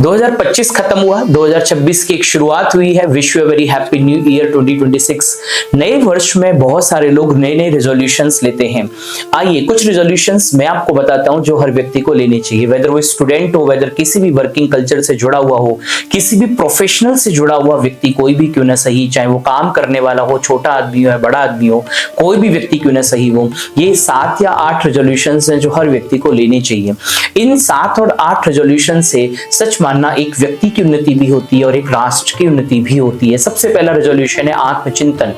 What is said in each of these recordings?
2025 खत्म हुआ, 2026 की एक शुरुआत हुई है। Wish you very happy new year 2026। नए वर्ष में बहुत सारे लोग नए नए रेजोल्यूशंस लेते हैं। आइए कुछ रेजोल्यूशंस मैं आपको बताता हूं जो हर व्यक्ति को लेने चाहिए, वेदर वो स्टूडेंट हो, वेदर किसी भी वर्किंग कल्चर से जुड़ा हुआ हो, किसी भी प्रोफेशनल से जुड़ा हुआ व्यक्ति कोई भी क्यों ना सही, चाहे वो काम करने वाला हो, छोटा आदमी हो, बड़ा आदमी हो, कोई भी व्यक्ति क्यों ना सही हो। ये 7 या 8 रेजोल्यूशंस हैं जो हर व्यक्ति को लेने चाहिए। इन 7 और 8 रेजोल्यूशन से सच मानना एक व्यक्ति की उन्नति भी होती है और एक राष्ट्र की उन्नति भी होती है। सबसे पहला रेजोल्यूशन है आत्मचिंतन।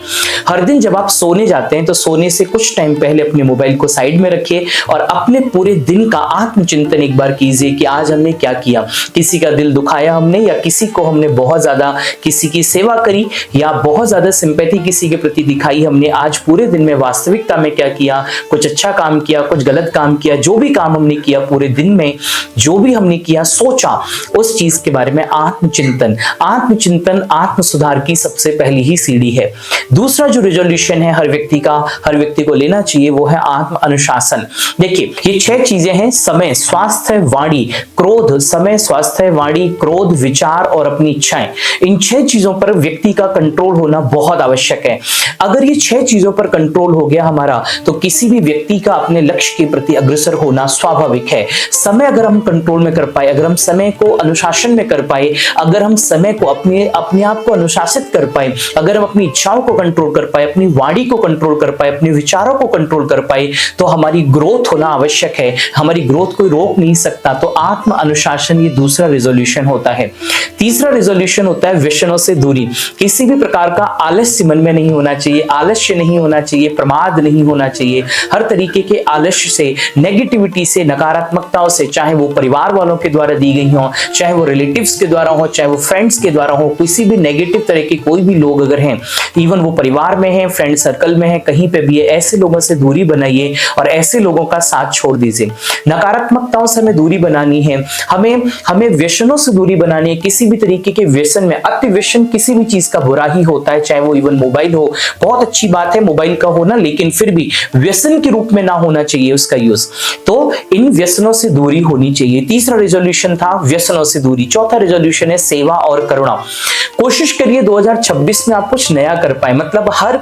हर दिन जब आप सोने जाते हैं तो सोने से कुछ टाइम पहले अपने मोबाइल को साइड में रखिए और अपने पूरे दिन का आत्मचिंतन एक बार कीजिए कि आज हमने क्या किया, किसी का दिल दुखाया हमने, या किसी को हमने बहुत ज्यादा किसी की सेवा करी, या बहुत ज्यादा सिंपैथी किसी के प्रति दिखाई हमने। आज पूरे दिन में वास्तविकता में क्या किया, कुछ अच्छा काम किया, कुछ गलत काम किया, जो भी काम हमने किया पूरे दिन में, जो भी हमने किया, सोचा उस चीज के बारे में। आत्मचिंतन, आत्मचिंतन आत्म सुधार की सबसे पहली ही सीढ़ी है। दूसरा जो रेजोल्यूशन है हर व्यक्ति को लेना चाहिए वो है आत्म अनुशासन। देखिए ये 6 चीजें हैं: समय, स्वास्थ्य, वाणी, क्रोध। समय, स्वास्थ्य, वाणी, क्रोध, विचार और अपनी इच्छाएं। इन 6 चीजों पर व्यक्ति का कंट्रोल होना बहुत आवश्यक है। अगर ये 6 चीजों पर कंट्रोल हो गया हमारा तो किसी भी व्यक्ति का अपने लक्ष्य के प्रति अग्रसर होना स्वाभाविक है। समय अगर हम कंट्रोल में कर पाए, अगर हम समय को अनुशासन में कर पाए, अगर हम समय को अपने आप को अनुशासित कर पाए, अगर हम अपनी इच्छाओं को कंट्रोल कर पाए, अपनी वाणी को कंट्रोल कर पाए, अपने विचारों को कंट्रोल कर पाए, तो हमारी ग्रोथ होना आवश्यक है। हमारी ग्रोथ कोई रोक नहीं सकता। तो आत्म अनुशासन ये दूसरा रेजोल्यूशन होता है। तीसरा रेजोल्यूशन होता है व्यसनों से दूरी। किसी भी प्रकार का आलस्य मन में नहीं होना चाहिए, आलस्य नहीं होना चाहिए, प्रमाद नहीं होना चाहिए। हर तरीके के आलस्य से, नेगेटिविटी से, नकारात्मकताओं से, चाहे वो परिवार वालों के द्वारा दी गई हो, चाहे वो रिलेटिव्स के द्वारा हो, चाहे वो फ्रेंड्स के द्वारा हो, किसी भी नेगेटिव तरह के कोई भी लोग अगर हैं, इवन वो परिवार में हैं, फ्रेंड सर्कल में हैं, कहीं पे भी है, ऐसे लोगों से दूरी बनाइए और ऐसे लोगों का साथ छोड़ दीजिए। नकारात्मकताओं से हमें दूरी बनानी है, हमें व्यसनों से दूरी बनानी है। किसी भी तरीके के व्यसन में, अति व्यसन किसी भी चीज का बुरा ही होता है, चाहे वो इवन मोबाइल हो। बहुत अच्छी बात है मोबाइल का होना, लेकिन फिर भी व्यसन के रूप में ना होना चाहिए उसका यूज। तो इन व्यसनों से दूरी होनी चाहिए। तीसरा रेजोल्यूशन था व्यसनों से दूरी। चौथा रेजोल्यूशन है सेवा और करुणा। कोशिश करिए 2026 में आप कुछ नया कर पाए, मतलब हर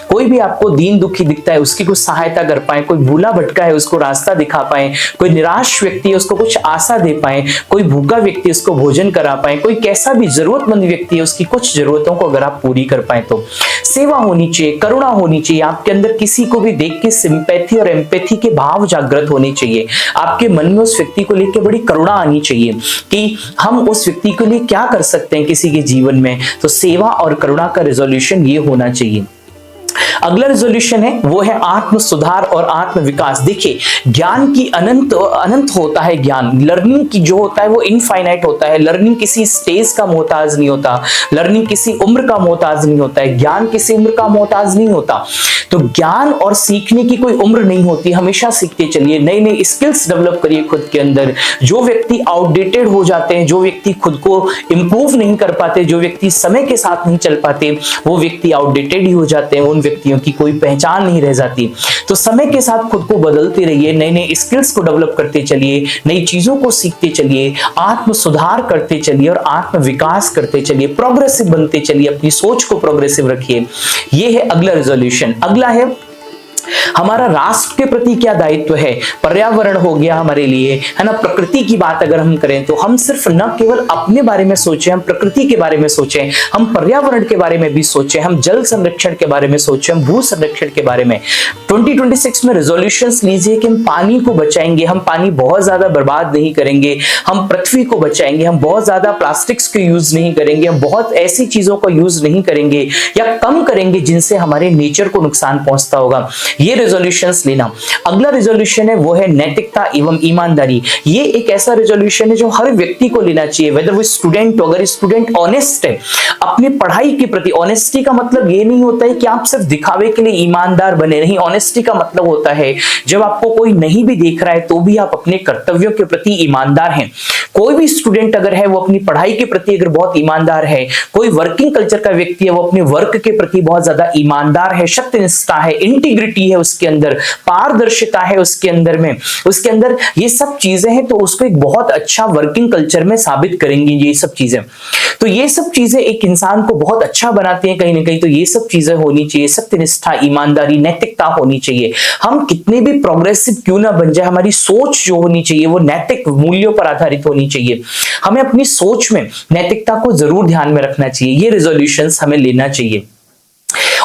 कोई भी आपको दीन दुखी दिखता है उसकी कुछ सहायता कर पाए, कोई भूला भटका है उसको रास्ता दिखा पाए, कोई निराश व्यक्ति है उसको कुछ आशा दे पाए, कोई भूखा व्यक्ति उसको भोजन करा पाए, कोई कैसा भी जरूरतमंद व्यक्ति है उसकी कुछ जरूरतों को अगर आप पूरी कर पाए तो सेवा होनी चाहिए, करुणा होनी चाहिए। आपके अंदर किसी को भी देख के सिंपैथी और एम्पैथी के भाव जागृत होने चाहिए। आपके मन में उस व्यक्ति को लेकर बड़ी करुणा आनी चाहिए कि हम उस व्यक्ति के लिए क्या कर सकते हैं किसी के जीवन में। तो सेवा और करुणा का रेजोल्यूशन ये होना चाहिए। अगला रेजोल्यूशन है वो है आत्म सुधार और आत्म विकास। देखिए ज्ञान की अनंत होता है ज्ञान, लर्निंग की जो होता है वो इनफाइनाइट होता है। लर्निंग किसी स्टेज का मोहताज नहीं होता, लर्निंग किसी उम्र का मोहताज नहीं होता है, ज्ञान किसी उम्र का मोहताज नहीं होता। तो ज्ञान और सीखने की कोई उम्र नहीं होती, हमेशा सीखते चलिए, नई नई स्किल्स डेवलप करिए खुद के अंदर। जो व्यक्ति आउटडेटेड हो जाते हैं, जो व्यक्ति खुद को इंप्रूव नहीं कर पाते, जो व्यक्ति समय के साथ नहीं चल पाते, वो व्यक्ति आउटडेटेड ही हो जाते हैं, उन व्यक्तियों की कोई पहचान नहीं रह जाती। तो समय के साथ खुद को बदलते रहिए, नए नए स्किल्स को डेवलप करते चलिए, नई चीजों को सीखते चलिए, आत्म सुधार करते चलिए और आत्म विकास करते चलिए, प्रोग्रेसिव बनते चलिए, अपनी सोच को प्रोग्रेसिव रखिए। ये है अगला रेजोल्यूशन। अगला है हमारा राष्ट्र के प्रति क्या दायित्व है। पर्यावरण हो गया हमारे लिए, है ना। प्रकृति की बात अगर हम करें तो हम सिर्फ न केवल अपने बारे में सोचें, हम प्रकृति के बारे में सोचें, हम पर्यावरण के बारे में भी सोचें, हम जल संरक्षण के बारे में सोचें, हम भू संरक्षण के बारे में। 2026 में रेजोल्यूशंस लीजिए कि हम पानी को बचाएंगे, हम पानी बहुत ज्यादा बर्बाद नहीं करेंगे, हम पृथ्वी को बचाएंगे, हम बहुत ज्यादा प्लास्टिक्स को यूज नहीं करेंगे, हम बहुत ऐसी चीजों को यूज नहीं करेंगे या कम करेंगे जिनसे हमारे नेचर को नुकसान पहुंचता होगा। ये रेजोल्यूशंस लेना। अगला रेजोल्यूशन है वो है नैतिकता एवं ईमानदारी। ये एक ऐसा रेजोल्यूशन है जो हर व्यक्ति को लेना चाहिए, वेदर वो स्टूडेंट हो। अगर स्टूडेंट ऑनेस्ट है अपनी पढ़ाई के प्रति, ऑनेस्टी का मतलब ये नहीं होता है कि आप सिर्फ दिखावे के लिए ईमानदार बने, नहीं। ऑनेस्टी का मतलब होता है जब आपको कोई नहीं भी देख रहा है तो भी आप अपने कर्तव्यों के प्रति ईमानदार हैं। कोई भी स्टूडेंट अगर है वो अपनी पढ़ाई के प्रति अगर बहुत ईमानदार है, कोई वर्किंग कल्चर का व्यक्ति है वो अपने वर्क के प्रति बहुत ज्यादा ईमानदार है, सत्यनिष्ठा है, इंटीग्रिटी ईमानदारी है उसके अंदर, पारदर्शिता है उसके अंदर में, उसके अंदर ये सब चीजें हैं, तो उसको एक बहुत अच्छा वर्किंग कल्चर में साबित करेंगी ये सब चीजें। तो ये सब चीजें एक इंसान को बहुत अच्छा बनाती हैं कहीं ना कहीं। तो ये सब चीजें होनी चाहिए, सत्यनिष्ठा, ईमानदारी, नैतिकता होनी चाहिए। हम कितने भी प्रोग्रेसिव क्यों ना बन जाए, हमारी सोच जो होनी चाहिए वो नैतिक मूल्यों पर आधारित होनी चाहिए। हमें अपनी सोच में नैतिकता को जरूर ध्यान में रखना चाहिए। ये रिजोल्यूशंस हमें लेना चाहिए।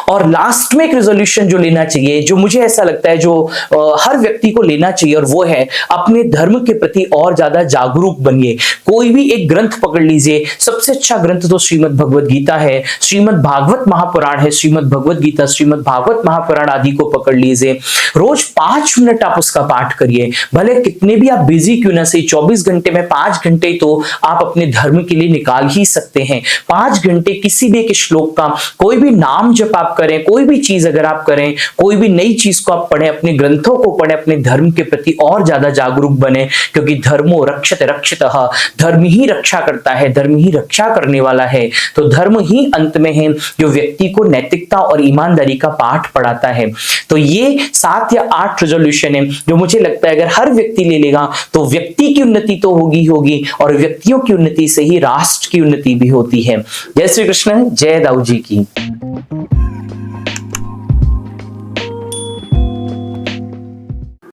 और लास्ट में एक रेजोल्यूशन जो लेना चाहिए, जो मुझे ऐसा लगता है जो हर व्यक्ति को लेना चाहिए, और वो है अपने धर्म के प्रति और ज्यादा जागरूक बनिए। कोई भी एक ग्रंथ पकड़ लीजिए, सबसे अच्छा ग्रंथ तो श्रीमद् भगवत गीता है, श्रीमद् भागवत महापुराण है, श्रीमद् भगवत गीता, श्रीमद् भागवत महापुराण आदि को पकड़ लीजिए। रोज 5 मिनट आप उसका पाठ करिए। भले कितने भी आप बिजी क्यों ना सही, 24 घंटे में 5 घंटे तो आप अपने धर्म के लिए निकाल ही सकते हैं। 5 घंटे किसी भी एक श्लोक का, कोई भी नाम जब आप करें, कोई भी चीज अगर आप करें, कोई भी नई चीज को आप पढ़ें, अपने ग्रंथों को पढ़ें, अपने धर्म के प्रति और ज्यादा जागरूक बने, क्योंकि धर्मो रक्षते रक्षितः, धर्म ही रक्षा करता है, धर्म ही रक्षा करने वाला है। तो धर्म ही अंत में है जो व्यक्ति को नैतिकता और ईमानदारी का पाठ पढ़ाता है। तो ये 7 या 8 रेजोल्यूशन है जो मुझे लगता है अगर हर व्यक्ति ले लेगा तो व्यक्ति की उन्नति तो होगी होगी, और व्यक्तियों की उन्नति से ही राष्ट्र की उन्नति भी होती है। जय श्री कृष्ण, जय दाऊ जी की।